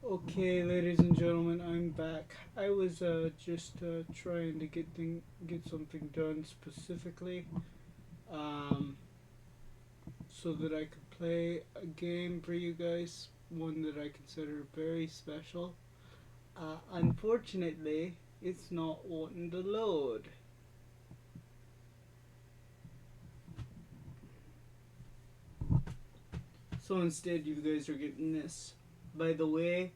Okay, ladies and gentlemen, I'm back. I was just trying to get something done specifically, um, so that I could play a game for you guys, one that I consider very special. Unfortunately, it's not wanting to load. So instead, you guys are getting this. By the way,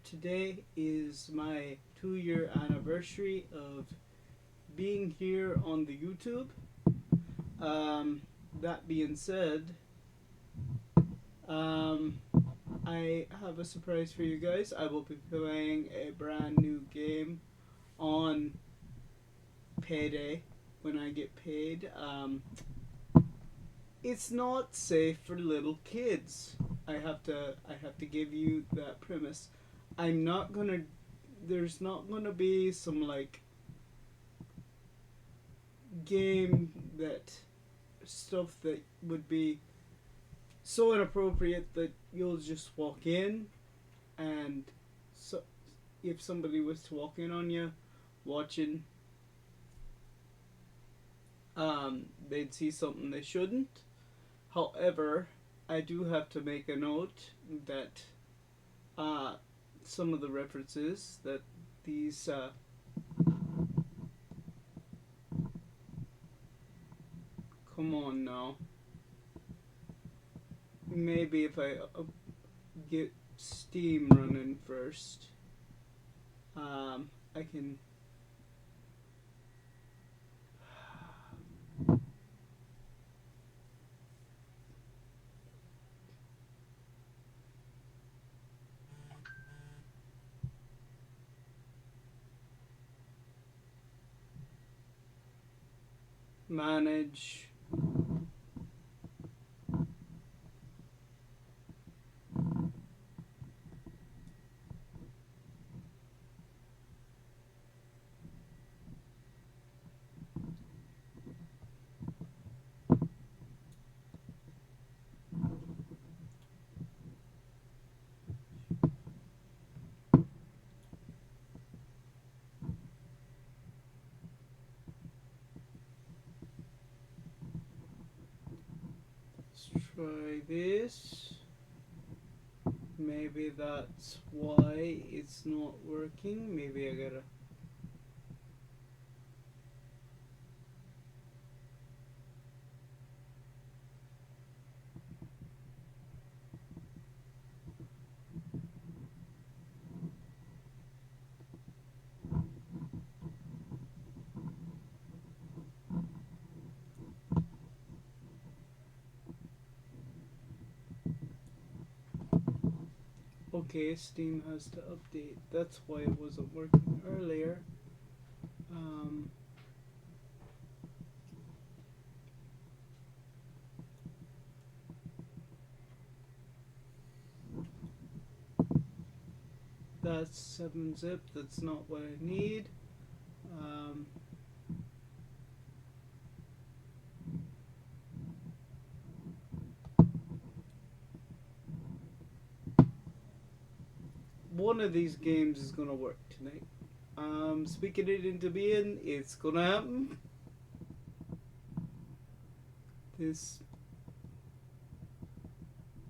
today is my 2 year anniversary of being here on the YouTube. Um, that being said, um, I have a surprise for you guys. I will be playing a brand new game on payday when I get paid. It's not safe for little kids. I have to give you that premise. I'm not gonna. There's not gonna be some like game that stuff that would be so inappropriate that you'll just walk in and so if somebody was to walk in on you watching, they'd see something they shouldn't. However, I do have to make a note that uh, some of the references that these come on now. Maybe if I get Steam running first, I can. Manage. Let's try this. Maybe that's why it's not working. Maybe I gotta. Okay, Steam has to update. That's why it wasn't working earlier. Um, that's 7-zip. That's not what I need. Um, One of these games is gonna work tonight. Speaking it into being, it's gonna happen. This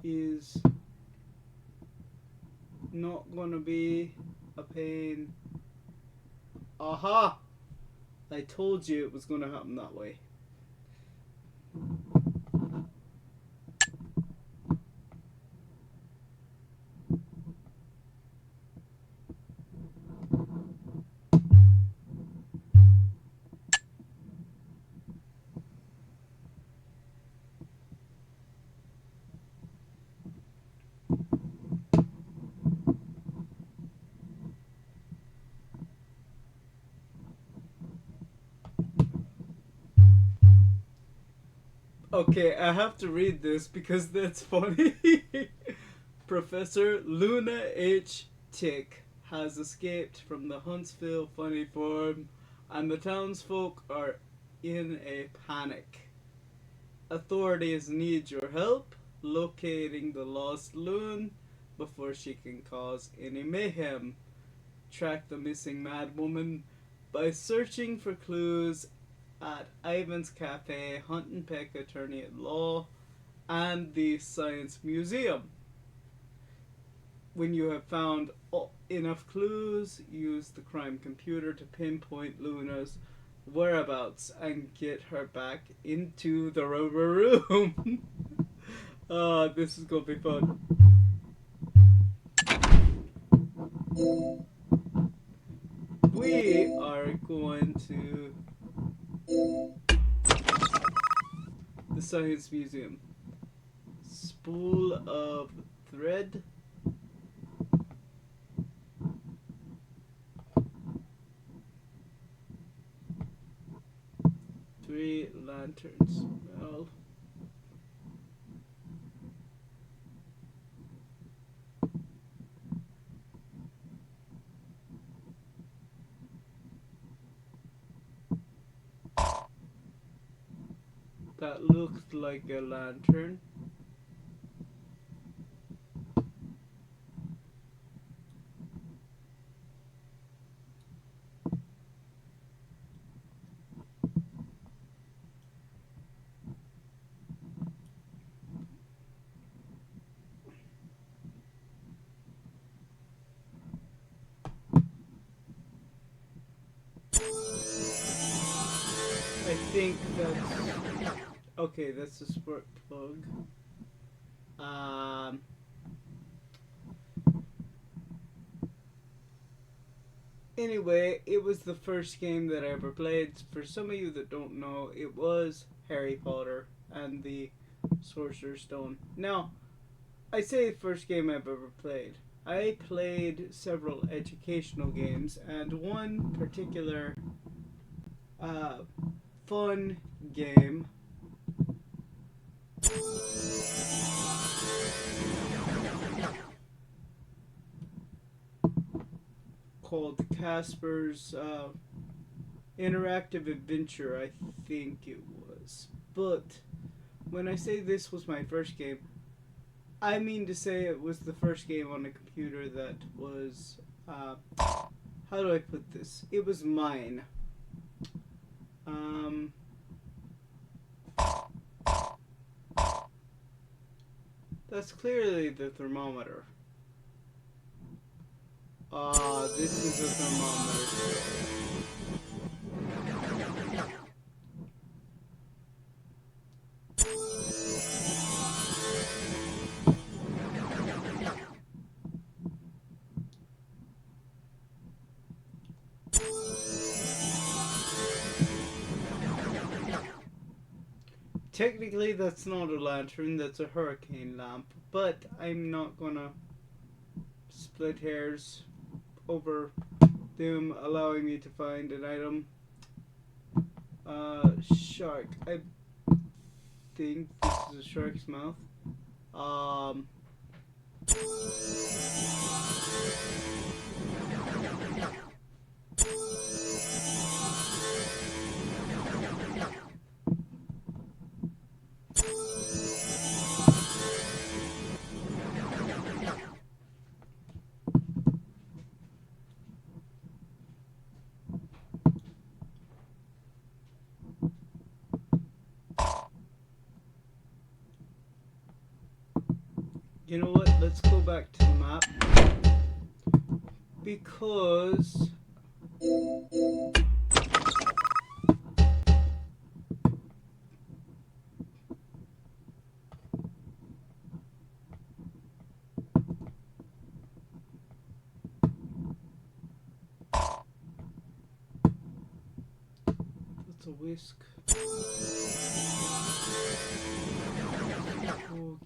is not gonna be a pain. Aha! I told you it was gonna happen that way. Okay, I have to read this because that's funny. Professor Luna H. Tick has escaped from the Huntsville funny farm, and the townsfolk are in a panic. Authorities need your help. locating the lost loon before she can cause any mayhem. Track the missing madwoman by searching for clues at Ivan's Cafe, Hunt and Peck Attorney at Law, and the Science Museum. When you have found enough clues, use the crime computer to pinpoint Luna's whereabouts and get her back into the rubber room. This is gonna be fun. We are going to the Science Museum. Spool of thread. Three lanterns. Well, that looked like a lantern. I think that's okay. That's the spark plug. Anyway, it was the first game that I ever played. For some of you that don't know, it was Harry Potter and the Sorcerer's Stone. Now, I say first game I've ever played. I played several educational games, and one particular fun game called Casper's Interactive Adventure, I think it was. But when I say this was my first game, I mean to say it was the first game on a computer that was, how do I put this? It was mine. That's clearly the thermometer. This is a thermometer. Technically, that's not a lantern, that's a hurricane lamp, but I'm not gonna split hairs over them allowing me to find an item. Shark. I think this is a shark's mouth. You know what? Let's go back to the map because that's a whisk. Okay.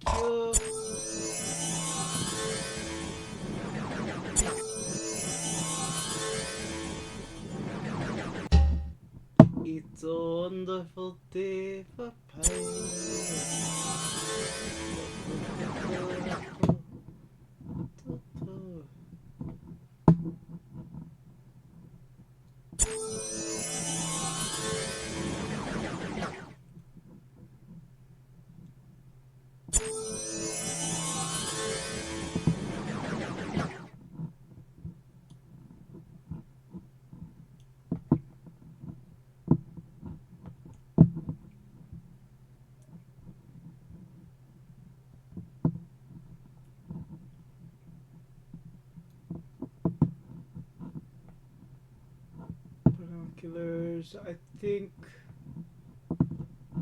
It's a wonderful day for pie. binoculars. I think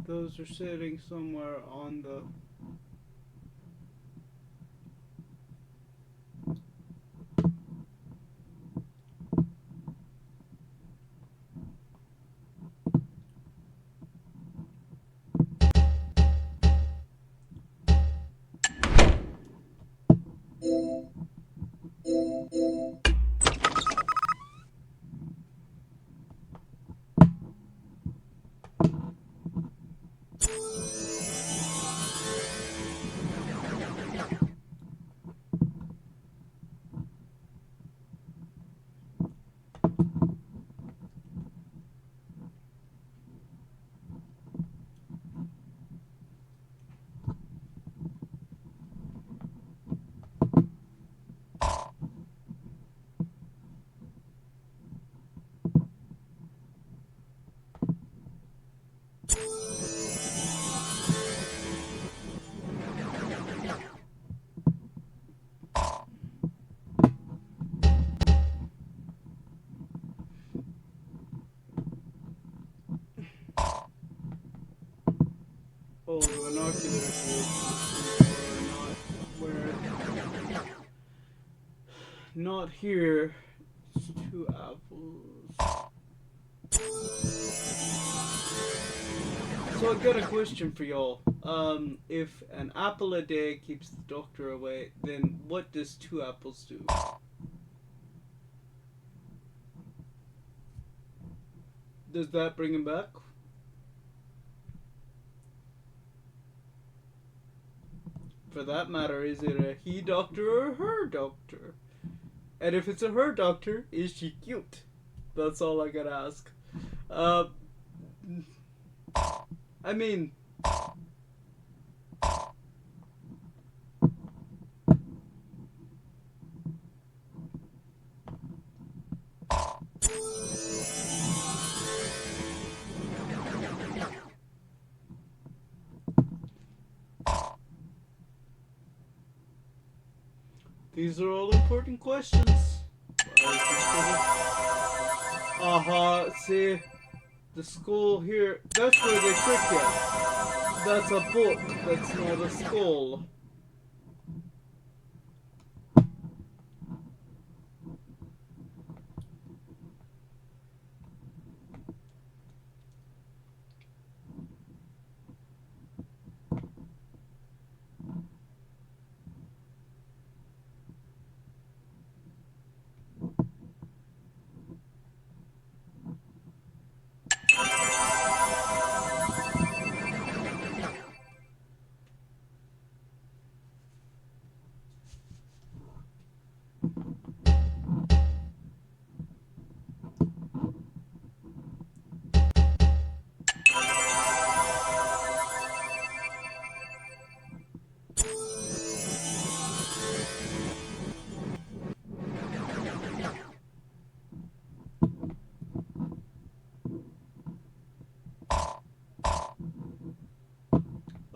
those are sitting somewhere on the... Oh, the binoculars were not here. It's 2 apples. So I got a question for y'all. If an apple a day keeps the doctor away, then what does 2 apples do? Does that bring him back? For that matter, is it a he doctor or a her doctor? And if it's a her doctor, is she cute? That's all I gotta ask. I mean... These are all important questions. See, the skull here, that's where they trick you. That's a book, that's not a skull.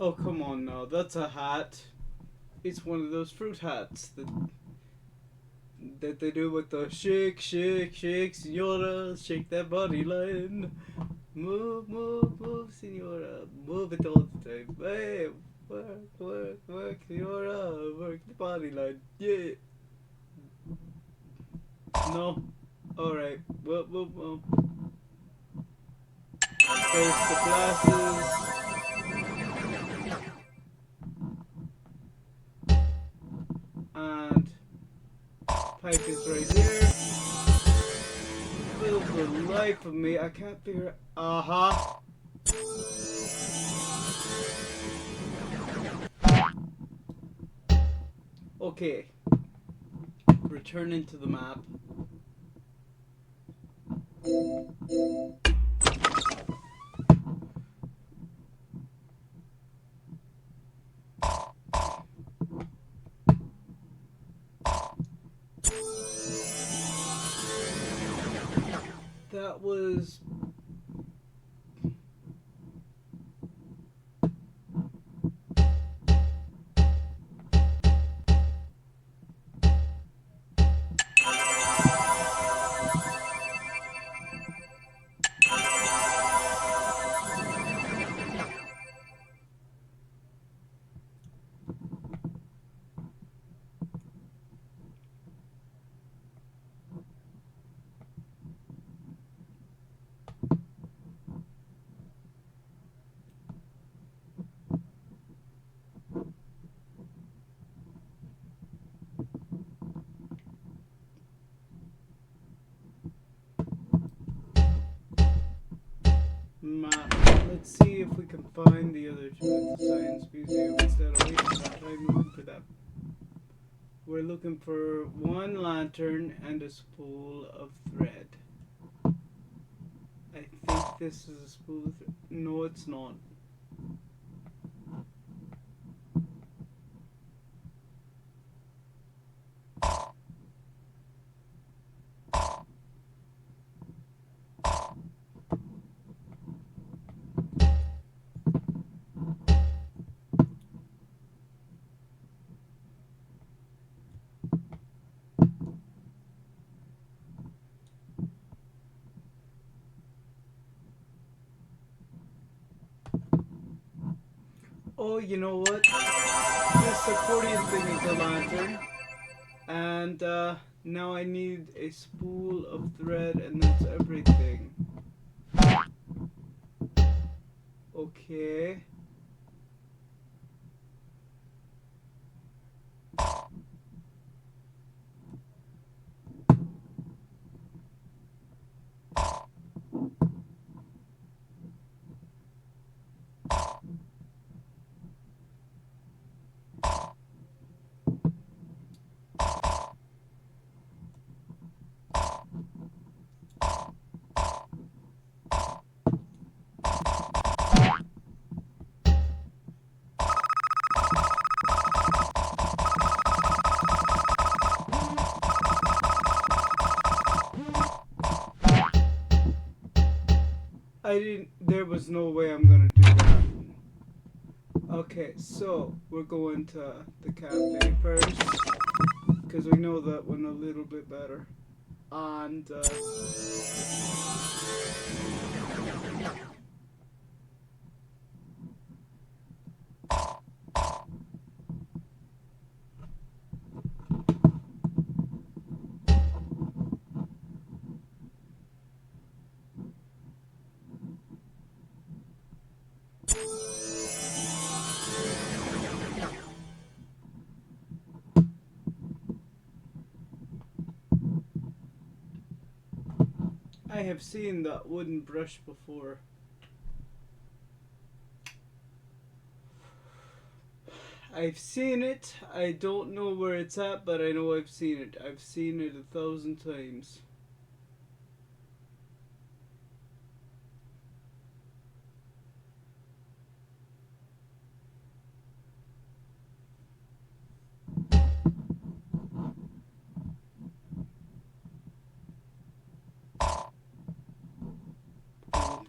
Oh, come on now, that's a hat. It's one of those fruit hats that they do with the shake, shake, shake, senora, shake that body line. Move, move, move, senora, move it all the time. Hey, work, work, work, senora, work the body line. Yeah. No? Alright, well. There's the glasses. And pipe is right there. For the life of me, I can't figure out. Okay. Returning to the map. That was... can find the other two at the Science Museum instead of wasting our time looking for them. We're looking for one lantern and a spool of thread. I think this is a spool of thread. No, it's not. Oh, you know what? This accordion thing is a lantern. And now I need a spool of thread, and that's everything. Okay. There was no way I'm gonna do that. Okay, so we're going to the cafe first, because we know that one a little bit better. And, I have seen that wooden brush before. I've seen it. I don't know where it's at, but I know I've seen it. I've seen it 1,000 times.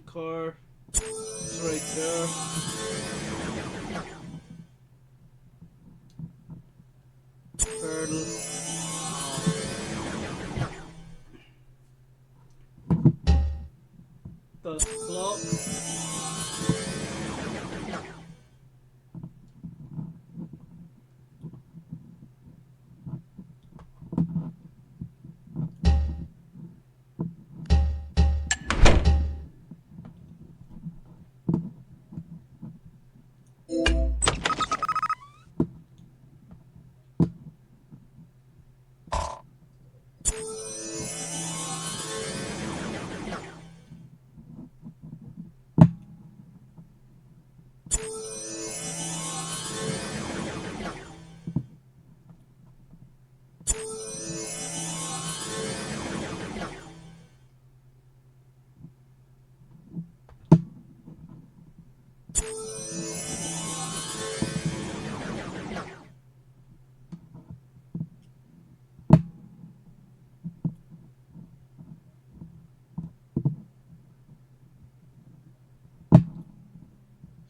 Car. It's right there. Turtle. The clock.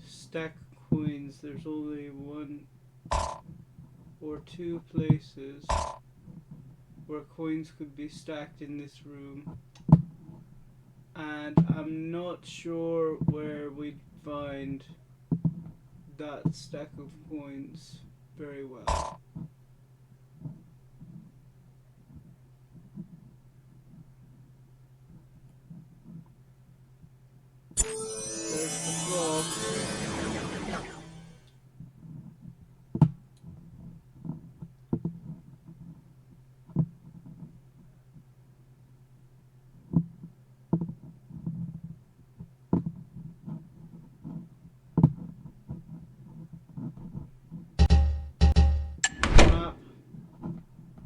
Stack of coins. There's only one or two places where coins could be stacked in this room, and I'm not sure where we'd find that stack of coins very well. There's the frog.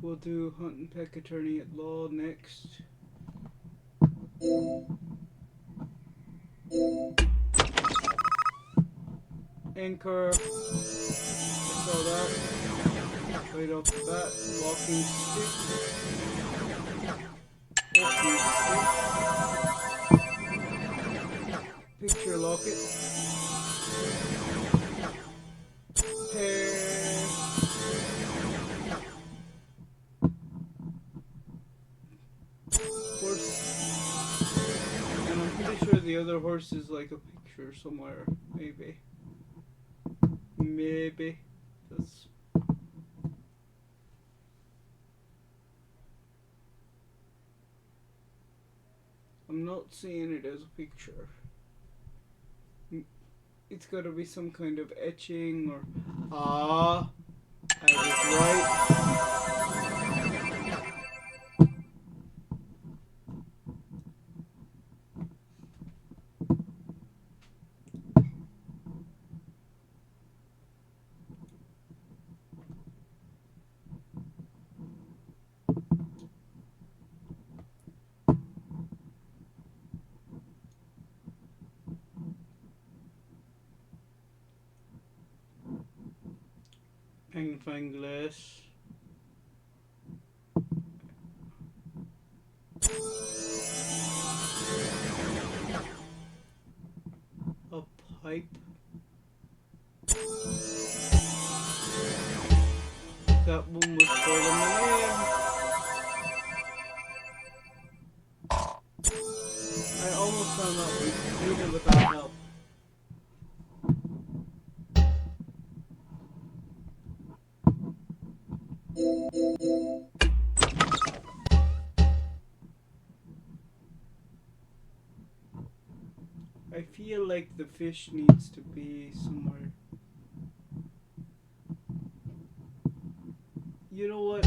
We'll do Hunt and Peck Attorney at Law next. Anchor. I saw that. Right off the bat. Walking stick. Walking stick. Picture locket. Pair. Horse. And I'm pretty sure the other horse is like a picture somewhere. Maybe. Maybe. That's... I'm not seeing it as a picture. It's gotta be some kind of etching or... Ah! I was right. Magnifying glass. A pipe. That one was calling my name. I almost found that one, even without help. I feel like the fish needs to be somewhere. You know what?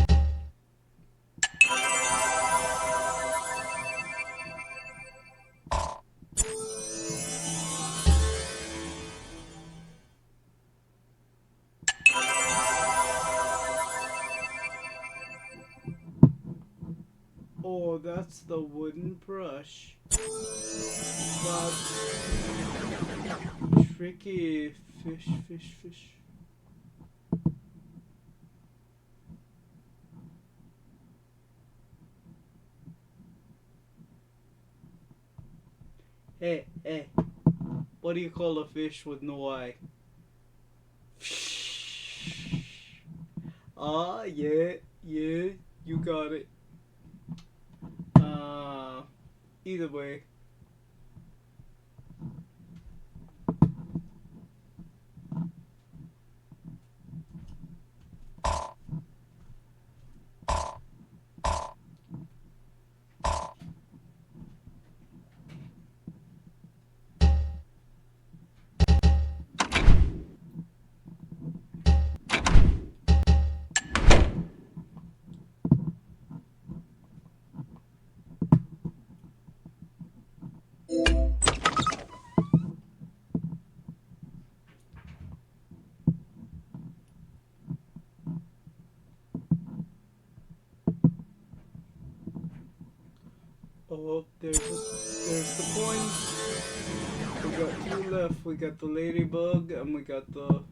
Oh, that's the wooden brush. That's tricky. Fish. Hey. What do you call a fish with no eye? Ah, yeah, you got it. Either way. Oh, there's the coins. We got two left. We got the ladybug and we got the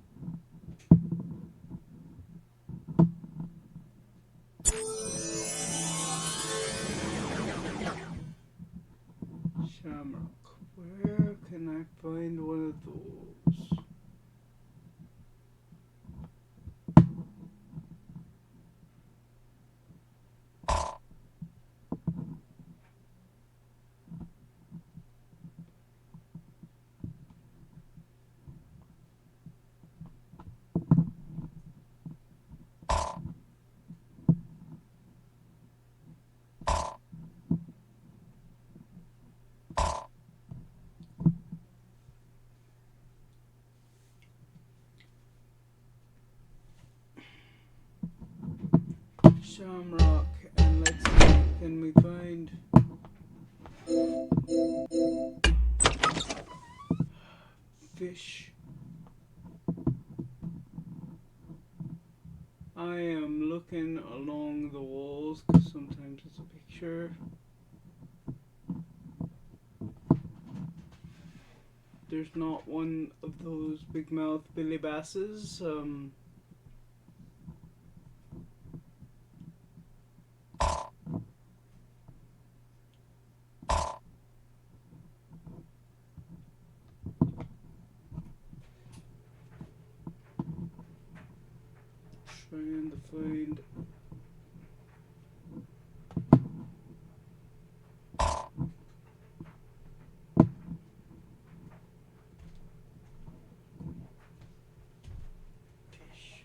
shamrock. Where can I find one of those? Shamrock, and let's see, can we find fish? I am looking along the walls because sometimes it's a picture. There's not one of those big mouth billy basses. Trying to find. Fish.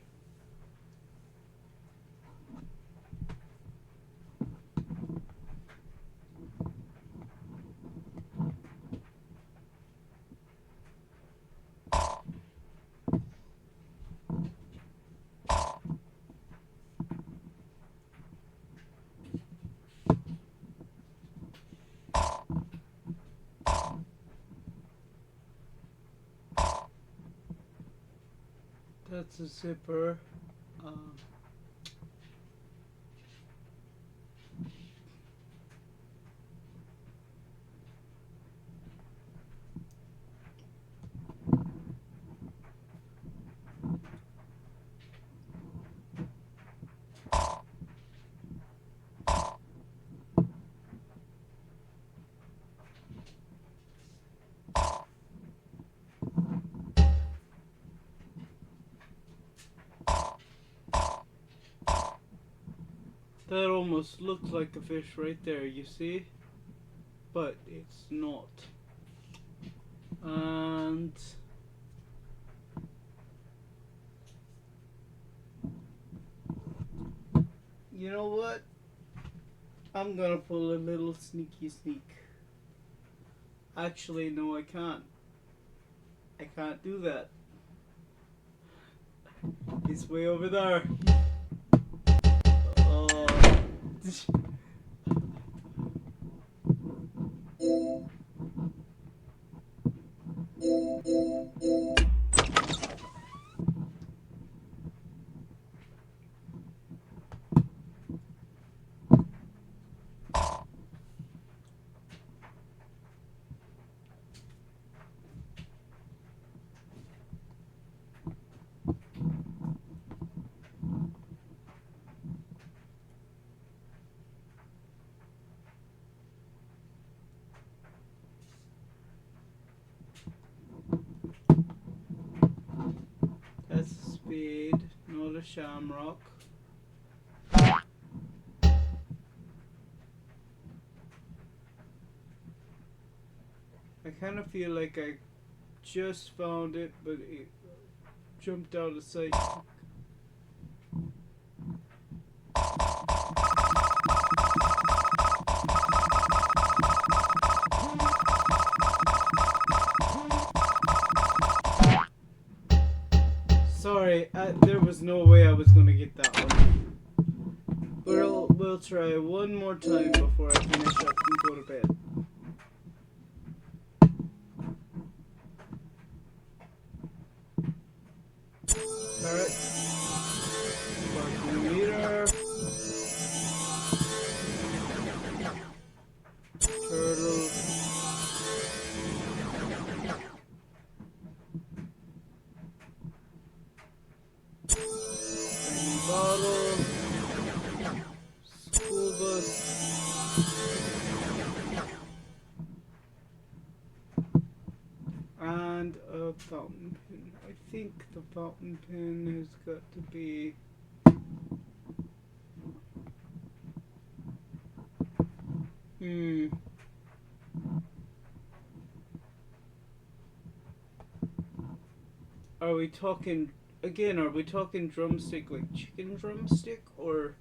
That's a zipper. Um, that almost looks like a fish right there, you see? But it's not. And you know what? I'm gonna pull a little sneaky sneak. Actually, no, I can't. I can't do that. It's way over there. Oh. That's a spade, not a shamrock. I kind of feel like I just found it, but it jumped out of sight. Sorry, there was no way I was gonna get that one. But we'll try one more time before I finish up and go to bed. Alright. Sparkling meter. Turtle. Tiny bottle. School bus. And a fountain pen. I think the fountain pen has got to be Are we talking again, are we talking drumstick like chicken drumstick, or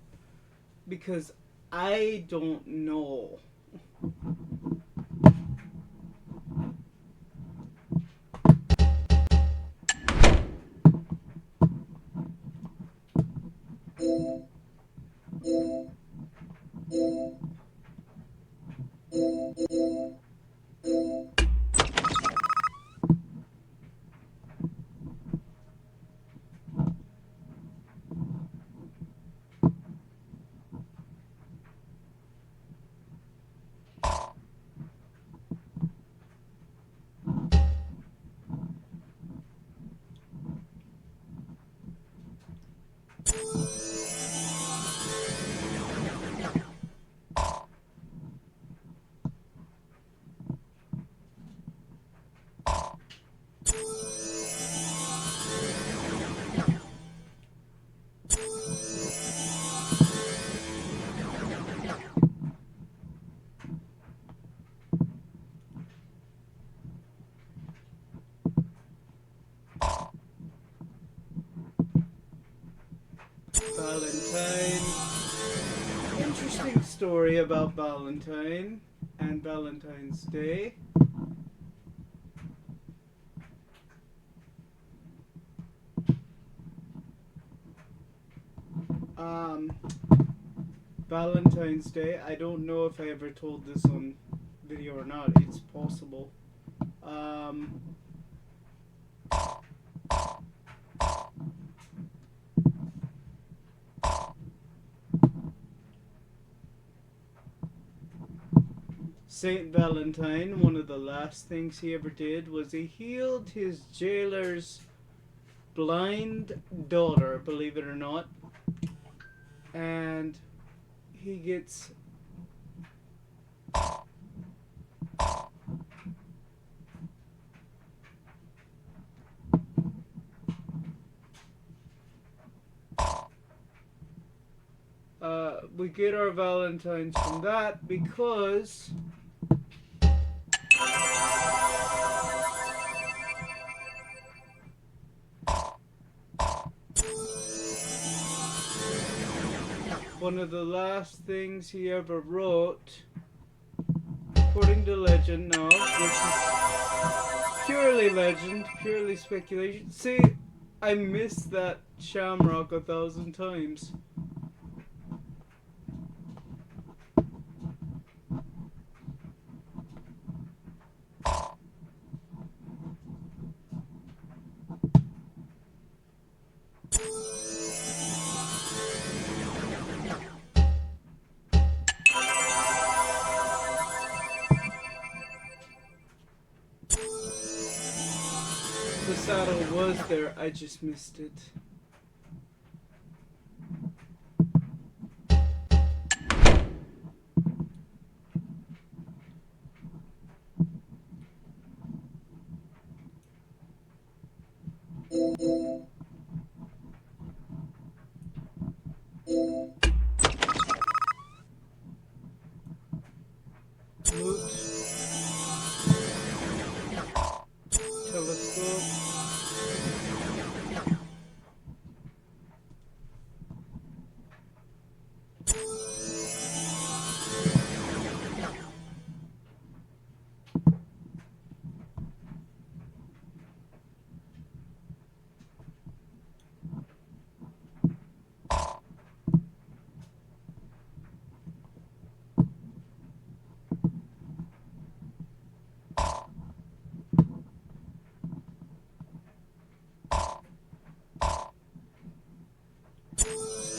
because I don't know. Valentine. Interesting story about Valentine and Valentine's Day. Valentine's Day. I don't know if I ever told this on video or not. It's possible. Saint Valentine, one of the last things he ever did was he healed his jailer's blind daughter, believe it or not. And he gets we get our Valentines from that because one of the last things he ever wrote, according to legend now, which is purely legend, purely speculation. See, I missed that shamrock 1,000 times. The saddle was there, I just missed it. Loot. Telescope.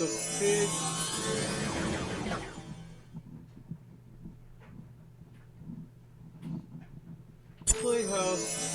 Stuffed pig. Playhouse.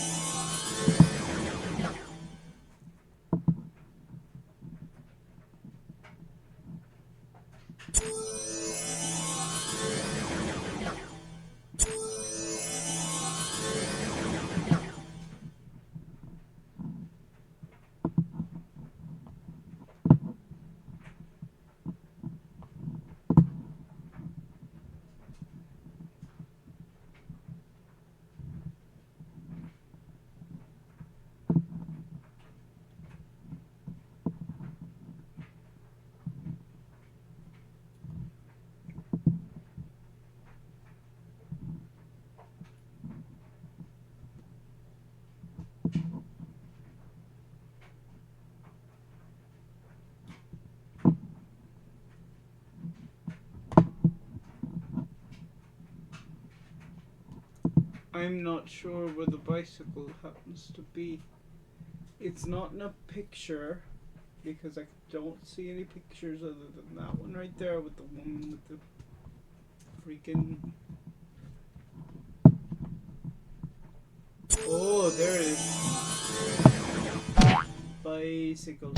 I'm not sure where the bicycle happens to be. It's not in a picture because I don't see any pictures other than that one right there with the woman with the freaking... Oh, there it is. Bicycle.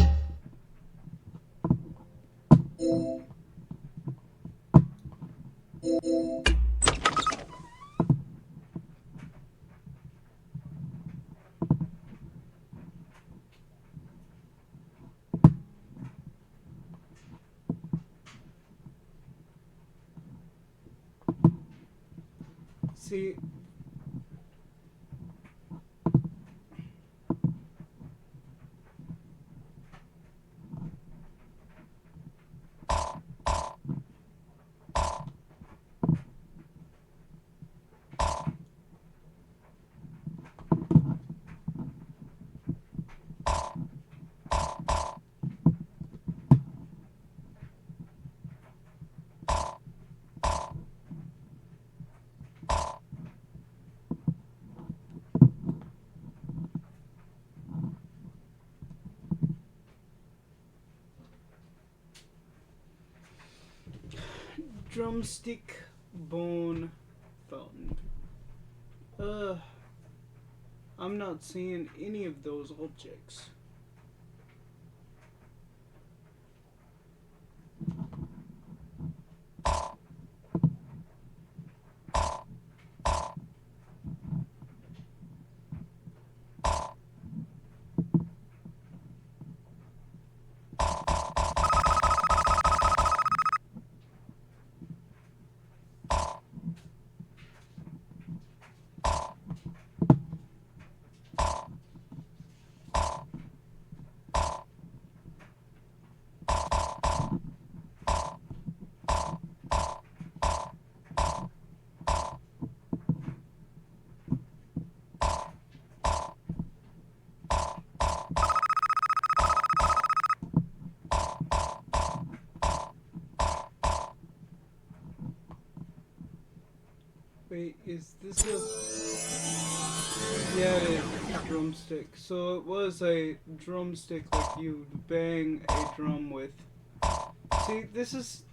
See, Drumstick bone fountain. I'm not seeing any of those objects. Wait, is this a... Yeah, it is a drumstick. So it was a drumstick like you bang a drum with. See, this is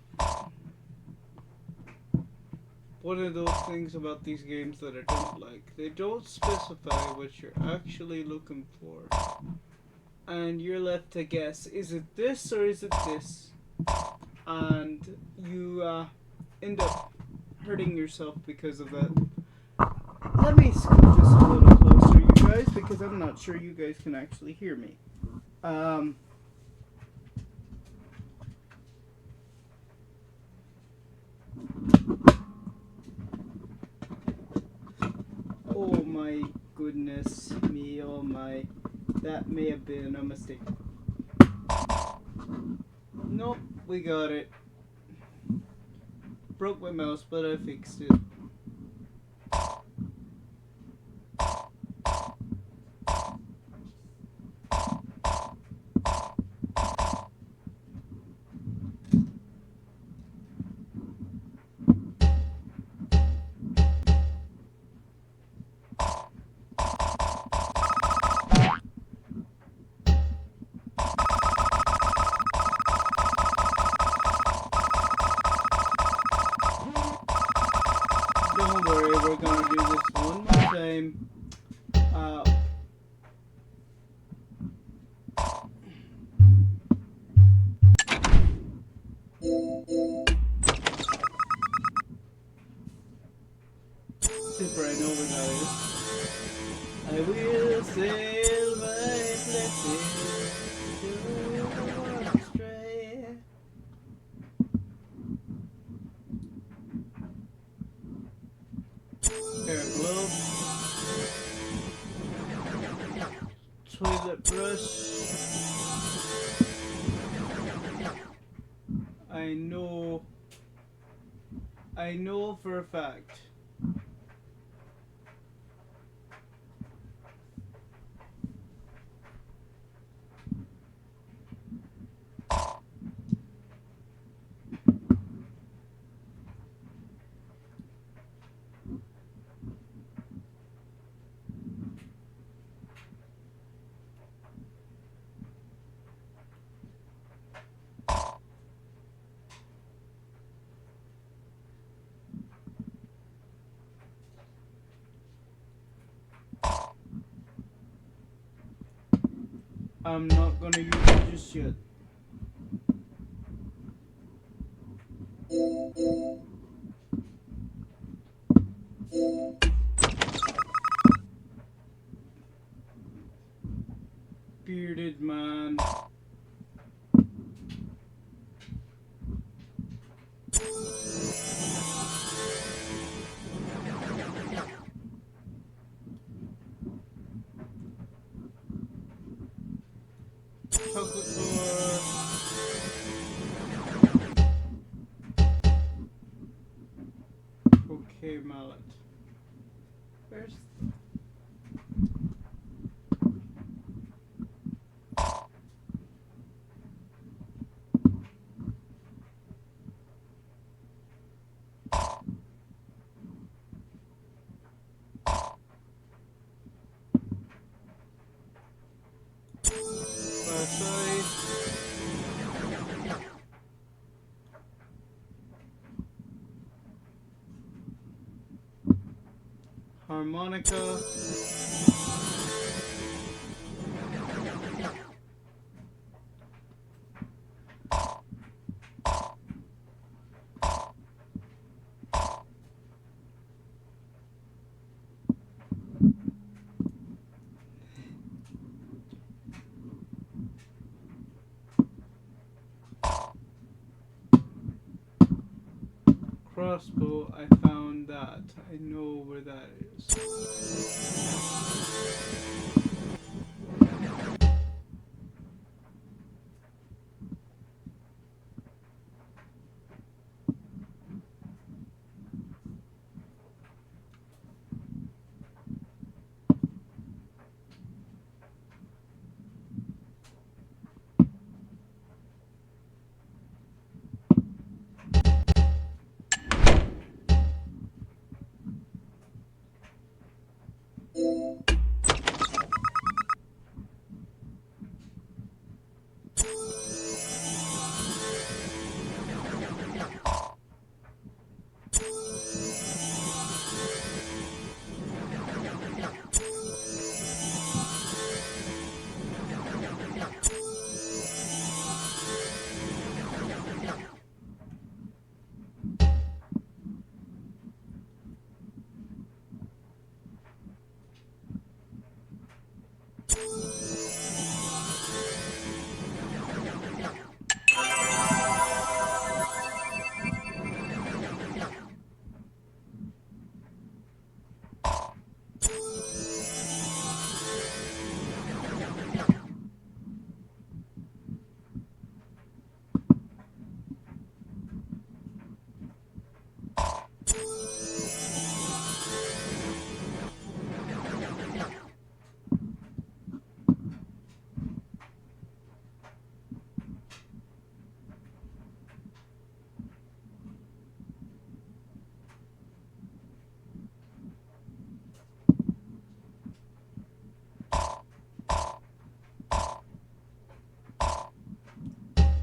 one of those things about these games that I don't like. They don't specify what you're actually looking for. And you're left to guess, is it this or is it this? And you end up hurting yourself because of that. Let me scoot this a little closer, you guys, because I'm not sure you guys can actually hear me. Oh my goodness me, oh my. That may have been a mistake. Nope, we got it. Broke my mouse, but I fixed it. Don't worry, we're gonna do this one more time. Super, I know we got it. I will sail my blessings to astray. Pair of gloves. Toilet brush. I know for a fact. I'm not gonna use it just yet. Bearded man. Chocolate bar. Okay, mallet. Where's... harmonica. Crossbow, I found that. I know where that is.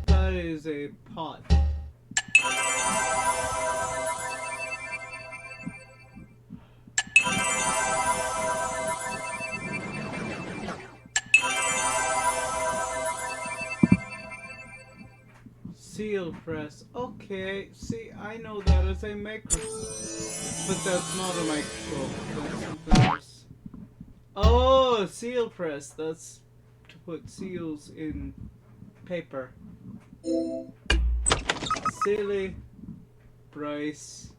That is a pot. Seal press. Okay, see, I know that as a micro. But that's not a microscope. That's something else. Oh, seal press. That's to put seals in paper. Silly Bryce.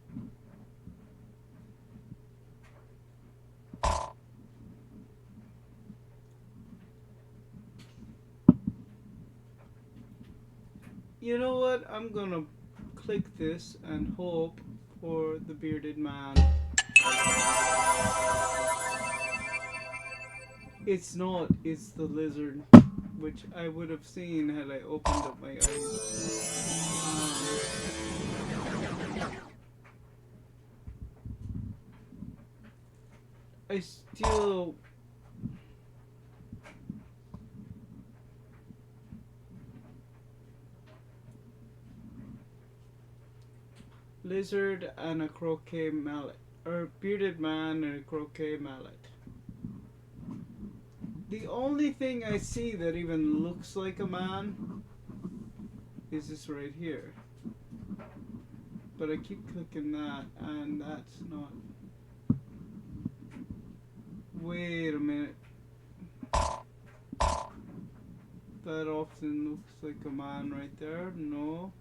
You know what? I'm gonna click this and hope for the bearded man. It's not, it's the lizard, which I would have seen had I opened up my eyes. I still... Lizard and a croquet mallet. Or bearded man and a croquet mallet. The only thing I see that even looks like a man is this right here. But I keep clicking that and that's not... Wait a minute. That often looks like a man right there. No.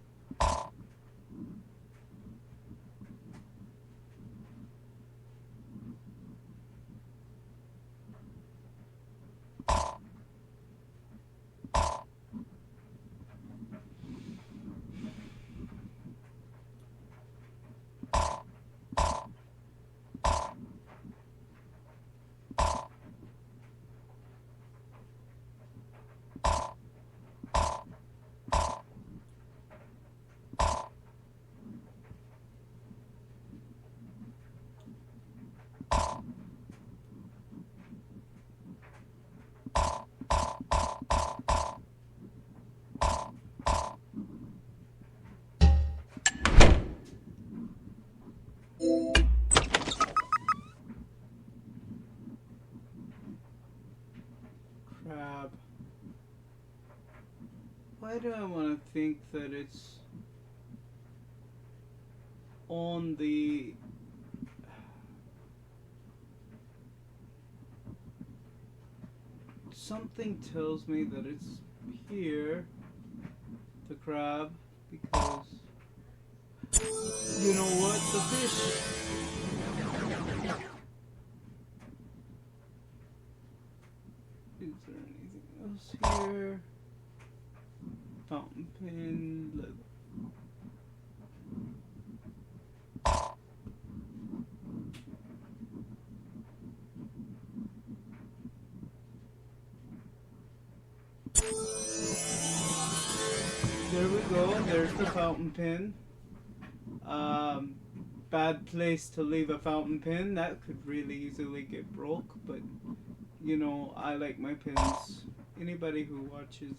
Why do I want to think that it's on the... Something tells me that it's here, the crab, because... You know what? The fish! Is there anything else here? Fountain pen, leather. There we go, there's the fountain pen. Bad place to leave a fountain pen. That could really easily get broke, but you know, I like my pens. Anybody who watches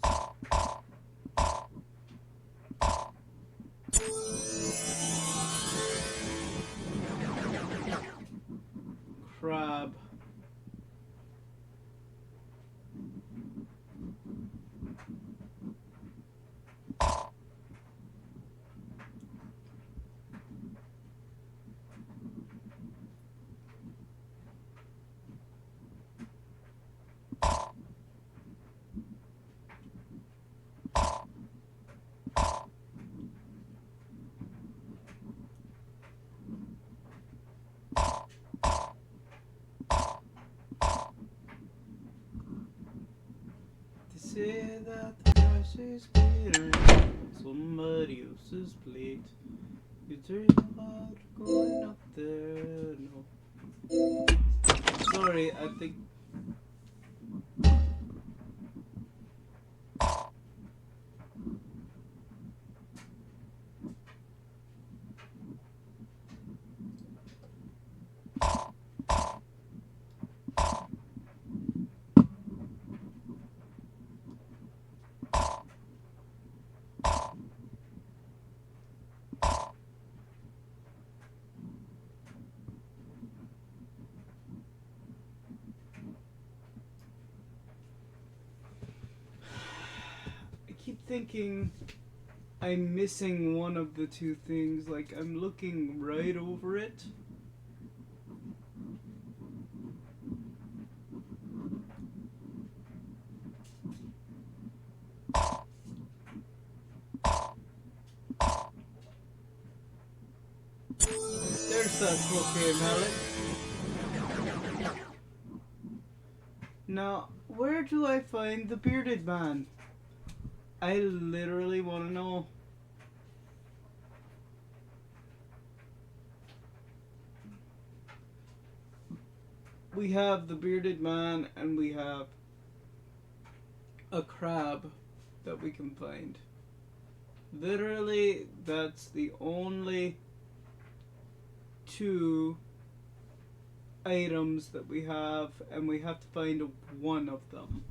crab. Say that the grass is greener on somebody else's plate. You dream about going up there. No. Sorry, I think. Thinking I'm missing one of the two things, like I'm looking right over it. There's that croquet mallet. Now, where do I find the bearded man? I literally want to know. We have the bearded man and we have a crab that we can find. Literally, that's the only two items that we have, and we have to find one of them.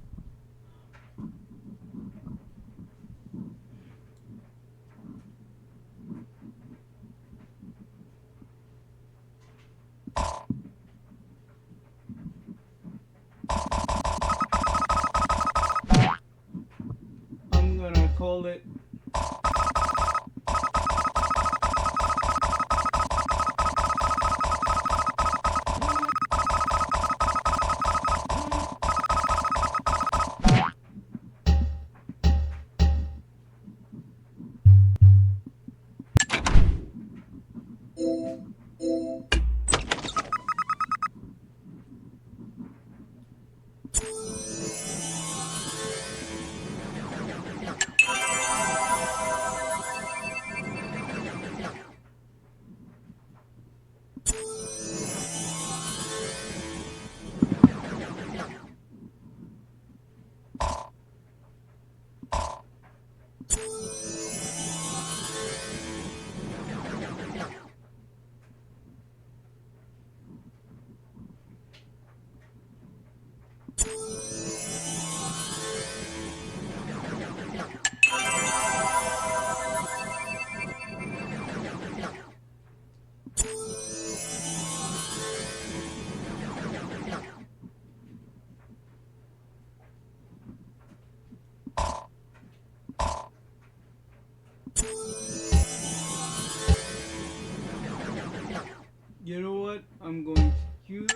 I'm gonna call it what? I'm going to use...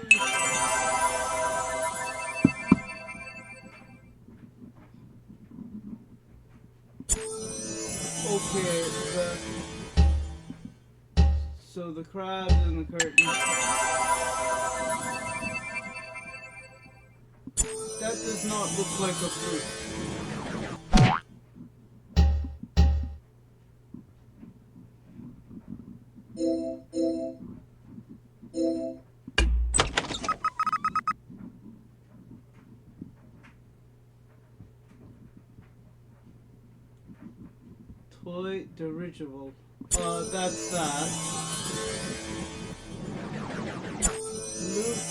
Okay, so the crabs in the curtain. That does not look like a fruit. Toy dirigible. That's that. Lute.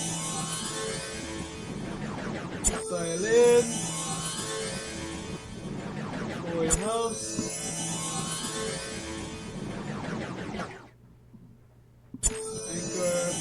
Violin. Toy house. Anchor.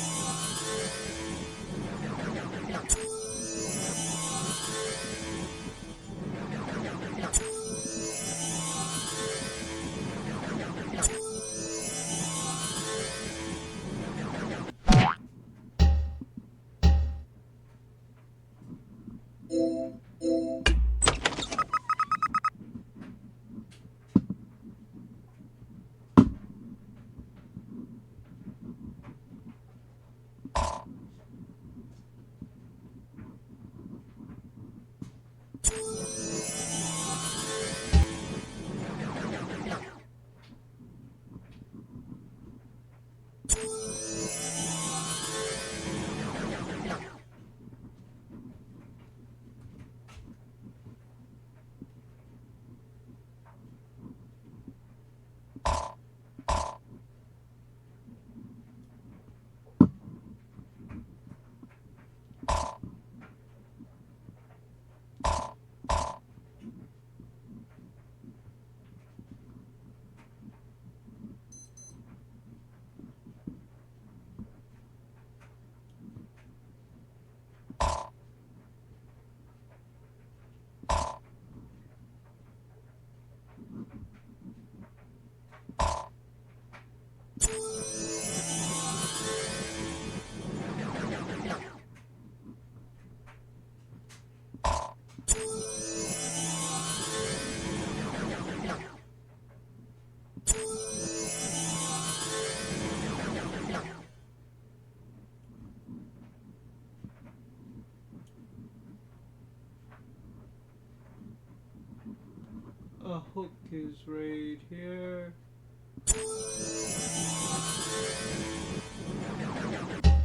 A hook is right here.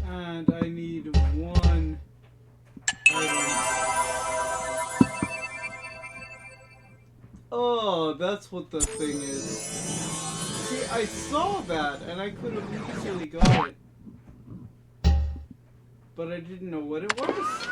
And I need one item. Oh, that's what the thing is. See, I saw that and I could have easily got it. But I didn't know what it was.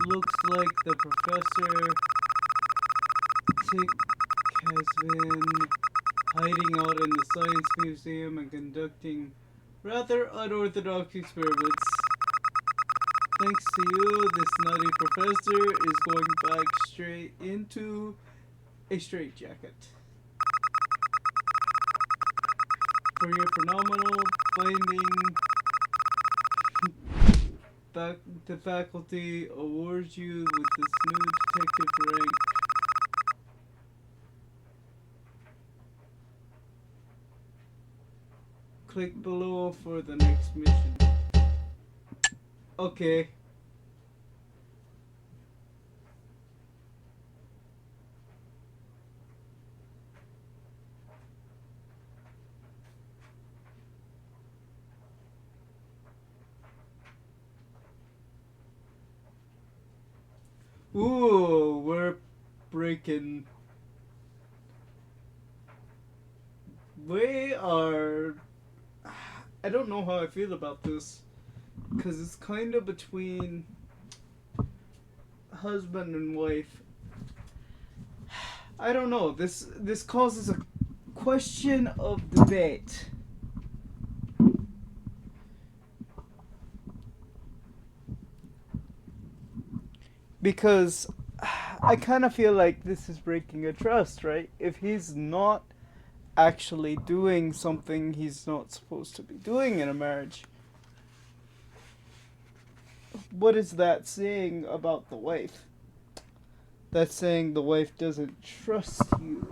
Looks like the professor Tick has been hiding out in the science museum and conducting rather unorthodox experiments. Thanks to you, this nutty professor is going back straight into a straitjacket. For your phenomenal finding, the faculty awards you with this new detective rank. Click below for the next mission. Okay. Ooh, we're breaking. We are. I don't know how I feel about this. Because it's kind of between husband and wife. I don't know. This causes a question of debate. Because I kind of feel like this is breaking a trust, right? If he's not actually doing something he's not supposed to be doing in a marriage, what is that saying about the wife? That's saying the wife doesn't trust you.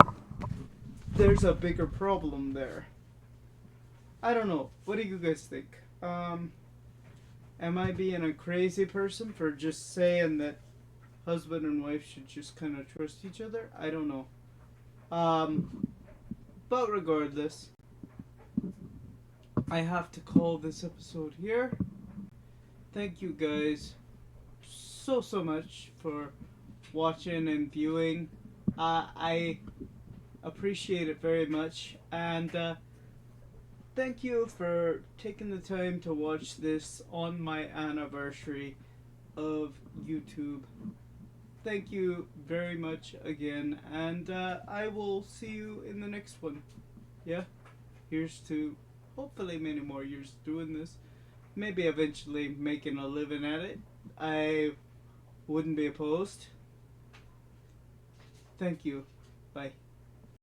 There's a bigger problem there. I don't know. What do you guys think? Am I being a crazy person for just saying that husband and wife should just kind of trust each other? I don't know. But regardless, I have to call this episode here. Thank you guys so much for watching and viewing. I appreciate it very much, and thank you for taking the time to watch this on my anniversary of YouTube. Thank you very much again, and I will see you in the next one. Yeah? Here's to hopefully many more years doing this. Maybe eventually making a living at it. I wouldn't be opposed. Thank you. Bye.